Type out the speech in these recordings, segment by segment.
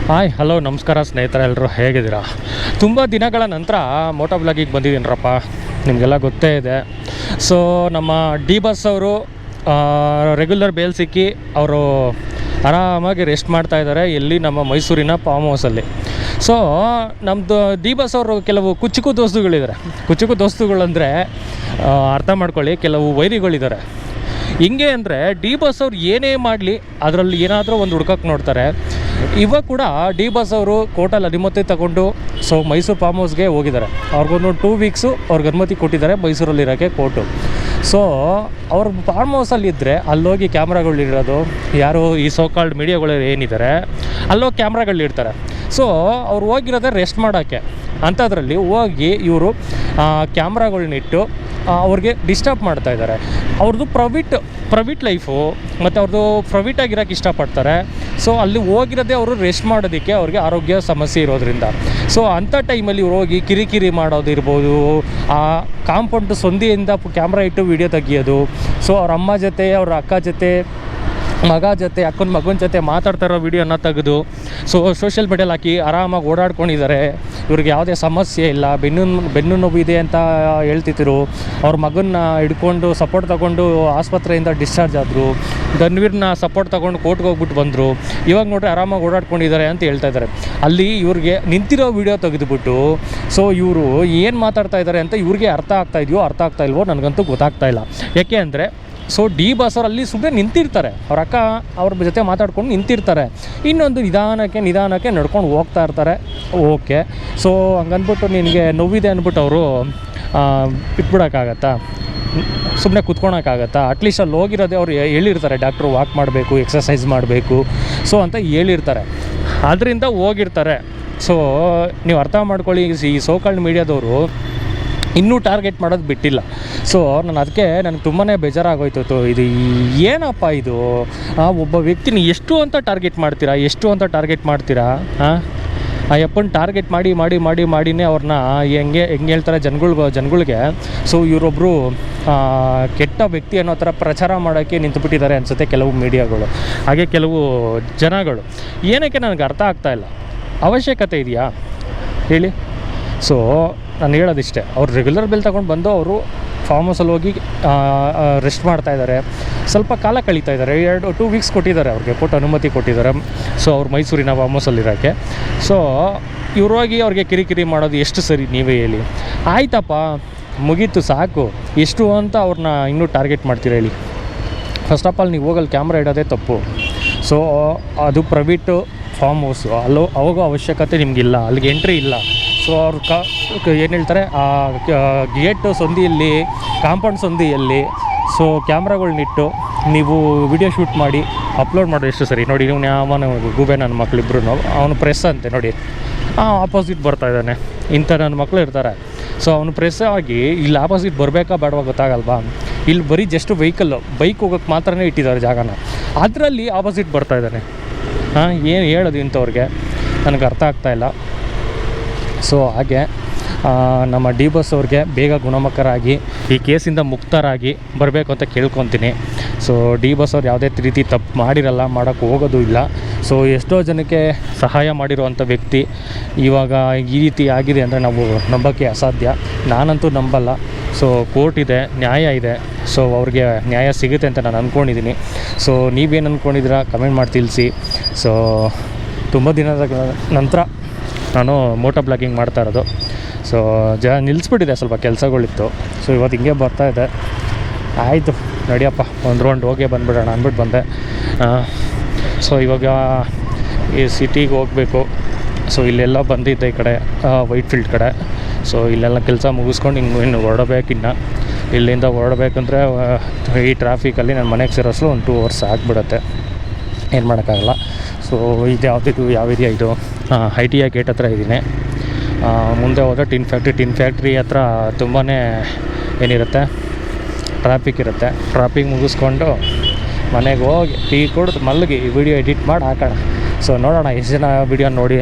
Hi hello ನಮಸ್ಕಾರ ಸ್ನೇಹಿತರೆ, ಎಲ್ಲರೂ ಹೇಗಿದ್ದೀರಾ? ತುಂಬ ದಿನಗಳ ನಂತರ ಮೋಟೋ ಬ್ಲಾಗಿಗೆ ಬಂದಿದ್ದೀನರಪ್ಪ. ನಿಮಗೆಲ್ಲ ಗೊತ್ತೇ ಇದೆ. ಸೊ ನಮ್ಮ ಡಿ ಬಸ್ ಅವರು ರೆಗ್ಯುಲರ್ ಬೇಲ್ ಸಿಕ್ಕಿ ಅವರು ಆರಾಮಾಗಿ ರೆಸ್ಟ್ ಮಾಡ್ತಾಯಿದ್ದಾರೆ ಎಲ್ಲಿ ನಮ್ಮ ಮೈಸೂರಿನ ಫಾರ್ಮ್ ಹೌಸಲ್ಲಿ. ಸೊ ನಮ್ಮದು ಡಿ ಬಸ್ ಅವರು ಕೆಲವು ಕುಚ್ಚುಕು ದೋಸ್ತುಗಳಿದ್ದಾರೆ. ಕುಚ್ಚುಕು ದೋಸ್ತುಗಳಂದರೆ ಅರ್ಥ ಮಾಡ್ಕೊಳ್ಳಿ, ಕೆಲವು ವೈರಿಗಳಿದ್ದಾರೆ. ಹಿಂಗೆ ಅಂದರೆ ಡಿ ಬಸ್ ಅವ್ರು ಏನೇ ಮಾಡಲಿ ಅದರಲ್ಲಿ ಏನಾದರೂ ಒಂದು ಹುಡ್ಕಕ್ಕೆ ನೋಡ್ತಾರೆ. ಇವಾಗ ಕೂಡ ಡಿ ಬಸ್ ಅವರು ಕೋರ್ಟಲ್ಲಿ ಅನುಮತಿ ತಗೊಂಡು ಮೈಸೂರು ಫಾರ್ಮ್ ಹೌಸ್ಗೆ ಹೋಗಿದ್ದಾರೆ. ಅವ್ರಿಗೊಂದು 2 ವೀಕ್ಸು ಅವ್ರಿಗೆ ಅನುಮತಿ ಕೊಟ್ಟಿದ್ದಾರೆ ಮೈಸೂರಲ್ಲಿರೋಕ್ಕೆ ಕೋರ್ಟು. ಸೊ ಅವ್ರ ಫಾರ್ಮ್ ಹೌಸಲ್ಲಿದ್ದರೆ ಅಲ್ಲೋಗಿ ಕ್ಯಾಮ್ರಾಗಳಿರೋದು, ಯಾರು ಈ ಸೋಕಾಲ್ಡ್ ಮೀಡಿಯಾಗಳು ಏನಿದ್ದಾರೆ ಅಲ್ಲೋಗಿ ಕ್ಯಾಮ್ರಾಗಳಿರ್ತಾರೆ. ಸೊ ಅವ್ರು ಹೋಗಿರೋದೇ ರೆಸ್ಟ್ ಮಾಡೋಕ್ಕೆ. ಅಂಥದ್ರಲ್ಲಿ ಹೋಗಿ ಇವರು ಕ್ಯಾಮ್ರಾಗಳ್ನಿಟ್ಟು ಅವ್ರಿಗೆ ಡಿಸ್ಟರ್ಬ್ ಮಾಡ್ತಾಯಿದ್ದಾರೆ. ಅವ್ರದ್ದು ಪ್ರೈವೇಟ್ ಲೈಫು ಮತ್ತು ಅವ್ರದ್ದು ಪ್ರೈವೇಟಾಗಿರೋಕ್ಕೆ ಇಷ್ಟಪಡ್ತಾರೆ. ಸೊ ಅಲ್ಲಿ ಹೋಗಿರೋದೇ ಅವರು ರೆಸ್ಟ್ ಮಾಡೋದಕ್ಕೆ, ಅವ್ರಿಗೆ ಆರೋಗ್ಯ ಸಮಸ್ಯೆ ಇರೋದ್ರಿಂದ. ಸೊ ಅಂಥ ಟೈಮಲ್ಲಿ ಇವ್ರು ಹೋಗಿ ಕಿರಿಕಿರಿ ಮಾಡೋದಿರ್ಬೋದು, ಆ ಕಾಂಪೌಂಡ್ ಸಂದಿಯಿಂದ ಕ್ಯಾಮ್ರಾ ಇಟ್ಟು ವೀಡಿಯೋ ತೆಗಿಯೋದು. ಸೊ ಅವ್ರ ಅಮ್ಮ ಜೊತೆ, ಅವ್ರ ಅಕ್ಕ ಜೊತೆ, ಅಕ್ಕನ ಮಗನ ಜೊತೆ ಮಾತಾಡ್ತಾ ಇರೋ ವೀಡಿಯೋನ ತೆಗೆದು ಸೋಷಿಯಲ್ ಮೀಡಿಯಲ್ಲಿ ಹಾಕಿ ಆರಾಮಾಗಿ ಓಡಾಡ್ಕೊಂಡಿದ್ದಾರೆ. ಇವ್ರಿಗೆ ಯಾವುದೇ ಸಮಸ್ಯೆ ಇಲ್ಲ. ಬೆನ್ನು ನೋವು ಇದೆ ಅಂತ ಹೇಳ್ತಿದ್ರು. ಅವ್ರ ಮಗನ್ನ ಹಿಡ್ಕೊಂಡು ಸಪೋರ್ಟ್ ತೊಗೊಂಡು ಆಸ್ಪತ್ರೆಯಿಂದ ಡಿಸ್ಚಾರ್ಜ್ ಆದರು. ಧನ್ವೀರ್ನ ಸಪೋರ್ಟ್ ತೊಗೊಂಡು ಕೋರ್ಟ್ಗೆ ಹೋಗ್ಬಿಟ್ಟು ಬಂದರು. ಇವಾಗ ನೋಡ್ರಿ ಆರಾಮಾಗಿ ಓಡಾಡ್ಕೊಂಡಿದ್ದಾರೆ ಅಂತ ಹೇಳ್ತಾ ಇದ್ದಾರೆ. ಅಲ್ಲಿ ಇವ್ರಿಗೆ ನಿಂತಿರೋ ವೀಡಿಯೋ ತೆಗೆದುಬಿಟ್ಟು ಸೊ ಇವರು ಏನು ಮಾತಾಡ್ತಾ ಇದ್ದಾರೆ ಅಂತ ಇವ್ರಿಗೆ ಅರ್ಥ ಆಗ್ತಾ ಇಲ್ವೋ ನನಗಂತೂ ಗೊತ್ತಾಗ್ತಾ ಇಲ್ಲ. ಯಾಕೆ ಅಂದರೆ ಸೊ ಡಿ ಬಸ್ ಅವ್ರು ಅಲ್ಲಿ ಸುಮ್ಮನೆ ನಿಂತಿರ್ತಾರೆ, ಅವ್ರ ಅಕ್ಕ ಅವ್ರ ಜೊತೆ ಮಾತಾಡ್ಕೊಂಡು ನಿಂತಿರ್ತಾರೆ. ಇನ್ನೊಂದು ನಿಧಾನಕ್ಕೆ ನಡ್ಕೊಂಡು ಹೋಗ್ತಾ ಇರ್ತಾರೆ. ಓಕೆ, ಸೊ ಹಂಗನ್ಬಿಟ್ಟು ನಿನಗೆ ನೋವಿದೆ ಅಂದ್ಬಿಟ್ಟು ಅವರು ಬಿಟ್ಬಿಡೋಕ್ಕಾಗತ್ತಾ? ಸುಮ್ಮನೆ ಕುತ್ಕೊಳಕ್ಕಾಗತ್ತಾ? ಅಟ್ಲೀಸ್ಟ್ ಅಲ್ಲಿ ಹೋಗಿರೋದೇ ಅವ್ರು ಹೇಳಿರ್ತಾರೆ, ಡಾಕ್ಟ್ರು ವಾಕ್ ಮಾಡಬೇಕು, ಎಕ್ಸಸೈಸ್ ಮಾಡಬೇಕು ಸೊ ಅಂತ ಹೇಳಿರ್ತಾರೆ. ಅದರಿಂದ ಹೋಗಿರ್ತಾರೆ. ಸೊ ನೀವು ಅರ್ಥ ಮಾಡ್ಕೊಳ್ಳಿ, ಈ ಸೋಕಾಲ್ಡ್ ಮೀಡಿಯಾದವರು ಇನ್ನೂ ಟಾರ್ಗೆಟ್ ಮಾಡೋದು ಬಿಟ್ಟಿಲ್ಲ. ಸೊ ನನಗೆ ತುಂಬಾ ಬೇಜಾರಾಗೋಯ್ತು. ಇದು ಏನಪ್ಪ ಇದು? ಒಬ್ಬ ವ್ಯಕ್ತಿನ ಎಷ್ಟು ಅಂತ ಟಾರ್ಗೆಟ್ ಮಾಡ್ತೀರಾ? ಆ ಯಪ್ಪನ ಟಾರ್ಗೆಟ್ ಮಾಡಿನೇ ಅವ್ರನ್ನ ಹೆಂಗೆ ಹೇಳ್ತಾರೆ ಜನಗಳಿಗೆ. ಸೊ ಇವರೊಬ್ಬರು ಕೆಟ್ಟ ವ್ಯಕ್ತಿ ಅನ್ನೋ ಥರ ಪ್ರಚಾರ ಮಾಡೋಕ್ಕೆ ನಿಂತುಬಿಟ್ಟಿದ್ದಾರೆ ಅನಿಸುತ್ತೆ ಕೆಲವು ಮೀಡಿಯಾಗಳು, ಹಾಗೆ ಕೆಲವು ಜನಗಳು. ಏನಕ್ಕೆ ನನಗೆ ಅರ್ಥ ಆಗ್ತಾಯಿಲ್ಲ. ಅವಶ್ಯಕತೆ ಇದೆಯಾ ಹೇಳಿ? ಸೊ ನಾನು ಹೇಳೋದಿಷ್ಟೇ, ಅವ್ರು ರೆಗ್ಯುಲರ್ ಬಿಲ್ ತೊಗೊಂಡು ಬಂದು ಅವರು ಫಾರ್ಮ್ ಹೌಸಲ್ಲಿ ಹೋಗಿ ರೆಸ್ಟ್ ಮಾಡ್ತಾಯಿದ್ದಾರೆ, ಸ್ವಲ್ಪ ಕಾಲ ಕಳೀತಾ ಇದ್ದಾರೆ. 2 ವೀಕ್ಸ್ ಕೊಟ್ಟಿದ್ದಾರೆ, ಅವ್ರಿಗೆ ಅನುಮತಿ ಕೊಟ್ಟಿದ್ದಾರೆ. ಸೊ ಅವ್ರು ಮೈಸೂರಿನ ಫಾರ್ಮ್ ಹೌಸಲ್ಲಿರೋಕ್ಕೆ. ಸೊ ಇವ್ರೋಗಿ ಅವ್ರಿಗೆ ಕಿರಿಕಿರಿ ಮಾಡೋದು ಎಷ್ಟು ಸರಿ ನೀವೇ ಹೇಳಿ? ಆಯ್ತಪ್ಪ, ಮುಗೀತು, ಸಾಕು. ಎಷ್ಟು ಅಂತ ಅವ್ರನ್ನ ಇನ್ನೂ ಟಾರ್ಗೆಟ್ ಮಾಡ್ತೀರ ಹೇಳಿ? ಫಸ್ಟ್ ಆಫ್ ಆಲ್ ನೀವು ಹೋಗಲ್ಲಿ ಕ್ಯಾಮ್ರಾ ಇಡೋದೇ ತಪ್ಪು. ಸೊ ಅದು ಪ್ರೈವೇಟು ಫಾರ್ಮ್ ಹೌಸು, ಹೋಗೋ ಅವಶ್ಯಕತೆ ನಿಮಗಿಲ್ಲ, ಅಲ್ಲಿಗೆ ಎಂಟ್ರಿ ಇಲ್ಲ. ಸೊ ಅವ್ರು ಏನು ಹೇಳ್ತಾರೆ, ಆ ಗೇಟು ಸಂದಿಯಲ್ಲಿ, ಕಾಂಪೌಂಡ್ ಸಂದಿಯಲ್ಲಿ ಸೊ ಕ್ಯಾಮ್ರಾಗಳ್ನಿಟ್ಟು ನೀವು ವಿಡಿಯೋ ಶೂಟ್ ಮಾಡಿ ಅಪ್ಲೋಡ್ ಮಾಡೋದು ಎಷ್ಟು ಸರಿ? ನೋಡಿ, ನೀವು ಅವನ ಗೂಬೆ ನನ್ನ ಮಕ್ಕಳಿಬ್ರು, ಅವನು ಪ್ರೆಸ್ ಅಂತೆ ನೋಡಿ, ಆಪೋಸಿಟ್ ಬರ್ತಾಯಿದ್ದಾನೆ. ಇಂಥ ನನ್ನ ಮಕ್ಕಳು ಇರ್ತಾರೆ. ಸೊ ಅವನು ಪ್ರೆಸ್ ಆಗಿ ಇಲ್ಲಿ ಆಪೋಸಿಟ್ ಬರಬೇಕಾ ಬೇಡವಾ ಗೊತ್ತಾಗಲ್ವಾ? ಇಲ್ಲಿ ಬರೀ ಜಸ್ಟ್ ಬೈಕ್ ಹೋಗೋಕ್ಕೆ ಮಾತ್ರನೇ ಇಟ್ಟಿದ್ದಾರೆ ಜಾಗನ, ಅದರಲ್ಲಿ ಆಪೋಸಿಟ್ ಬರ್ತಾಯಿದ್ದಾನೆ. ಏನು ಹೇಳೋದು ಇಂಥವ್ರಿಗೆ? ನನಗೆ ಅರ್ಥ ಆಗ್ತಾಯಿಲ್ಲ. ಸೊ ಹಾಗೆ ನಮ್ಮ ಡಿ ಬಸ್ ಅವ್ರಿಗೆ ಬೇಗ ಗುಣಮುಖರಾಗಿ ಈ ಕೇಸಿಂದ ಮುಕ್ತರಾಗಿ ಬರಬೇಕು ಅಂತ ಕೇಳ್ಕೊತೀನಿ. ಸೊ ಡಿ ಬಸ್ ಅವ್ರು ಯಾವುದೇ ರೀತಿ ತಪ್ಪು ಮಾಡಿರಲ್ಲ, ಮಾಡೋಕ್ಕೆ ಹೋಗೋದು ಇಲ್ಲ. ಸೊ ಎಷ್ಟೋ ಜನಕ್ಕೆ ಸಹಾಯ ಮಾಡಿರುವಂಥ ವ್ಯಕ್ತಿ ಇವಾಗ ಈ ರೀತಿ ಆಗಿದೆ ಅಂದರೆ ನಾವು ನಂಬೋಕ್ಕೆ ಅಸಾಧ್ಯ. ನಾನಂತೂ ನಂಬಲ್ಲ. ಸೊ ಕೋರ್ಟ್ ಇದೆ, ನ್ಯಾಯ ಇದೆ. ಸೊ ಅವ್ರಿಗೆ ನ್ಯಾಯ ಸಿಗುತ್ತೆ ಅಂತ ನಾನು ಅಂದ್ಕೊಂಡಿದ್ದೀನಿ. ಸೊ ನೀವೇನು ಅಂದ್ಕೊಂಡಿದ್ದೀರಾ ಕಮೆಂಟ್ ಮಾಡಿ ತಿಳಿಸಿ. ಸೊ ತುಂಬ ದಿನದ ನಂತರ ನಾನು ಮೋಟೋ ಬ್ಲಾಗಿಂಗ್ ಮಾಡ್ತಾ ಇರೋದು. ಸೊ ನಿಲ್ಲಿಸ್ಬಿಟ್ಟಿದೆ, ಸ್ವಲ್ಪ ಕೆಲಸಗಳಿತ್ತು. ಸೊ ಇವತ್ತು ಹಿಂಗೆ ಬರ್ತಾಯಿದೆ. ಆಯಿತು ನಡಿಯಪ್ಪ, ಒಂದು ರೌಂಡ್ ಹೋಗೇ ಬಂದುಬಿಡೋಣ ಅಂದ್ಬಿಟ್ಟು ಬಂದೆ. ಸೊ ಇವಾಗ ಈ ಸಿಟಿಗೆ ಹೋಗಬೇಕು. ಸೊ ಇಲ್ಲೆಲ್ಲ ಬಂದಿದ್ದೆ, ಈ ಕಡೆ ವೈಟ್ ಫೀಲ್ಡ್ ಕಡೆ. ಸೊ ಇಲ್ಲೆಲ್ಲ ಕೆಲಸ ಮುಗಿಸ್ಕೊಂಡು ಇನ್ನು ಹೊರಡಬೇಕಿನ್ನು. ಇಲ್ಲಿಂದ ಹೊರಡಬೇಕಂದ್ರೆ ಈ ಟ್ರಾಫಿಕಲ್ಲಿ ನನ್ನ ಮನೆಗೆ ಸೇರೋಷ್ಟು ಒಂದು 2 ಅವರ್ಸ್ ಆಗಿಬಿಡುತ್ತೆ. ಏನು ಮಾಡೋಕ್ಕಾಗಲ್ಲ. ಸೊ ಇದು ಯಾವ ಏರಿಯಾ ಇದು? ITI ಗೇಟ್ ಹತ್ರ ಇದ್ದೀನಿ. ಮುಂದೆ ಹೋದರೆ ಟಿನ್ ಫ್ಯಾಕ್ಟ್ರಿ ಹತ್ರ ತುಂಬಾ ಏನಿರುತ್ತೆ, ಟ್ರಾಫಿಕ್ ಇರುತ್ತೆ. ಟ್ರಾಫಿಕ್ ಮುಗಿಸ್ಕೊಂಡು ಮನೆಗೆ ಹೋಗಿ ಟೀ ಕುಡಿದು ಮಲಗಿ ವಿಡಿಯೋ ಎಡಿಟ್ ಮಾಡಿ ಹಾಕೋಣ. ಸೊ ನೋಡೋಣ ಎಷ್ಟು ಜನ ವಿಡಿಯೋ ನೋಡಿ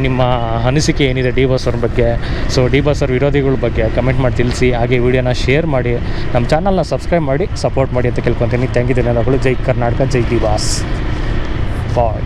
ನಿಮ್ಮ ಅನಿಸಿಕೆ ಏನಿದೆ ಡಿ ಬಸ್ ಅವ್ರ ಬಗ್ಗೆ. ಸೊ ಡಿ ಬಸ್ ಅವ್ರ ವಿರೋಧಿಗಳ ಬಗ್ಗೆ ಕಮೆಂಟ್ ಮಾಡಿ ತಿಳಿಸಿ. ಹಾಗೆ ವಿಡಿಯೋನ ಶೇರ್ ಮಾಡಿ, ನಮ್ಮ ಚಾನಲ್ನ ಸಬ್ಸ್ಕ್ರೈಬ್ ಮಾಡಿ ಸಪೋರ್ಟ್ ಮಾಡಿ ಅಂತ ಕೇಳ್ಕೊತೀನಿ. Thank you. ಧನ್ಯವಾದಗಳು. ಜೈ ಕರ್ನಾಟಕ, ಜೈ ಡಿ ಬಾಸ್. ಬಾಯ್.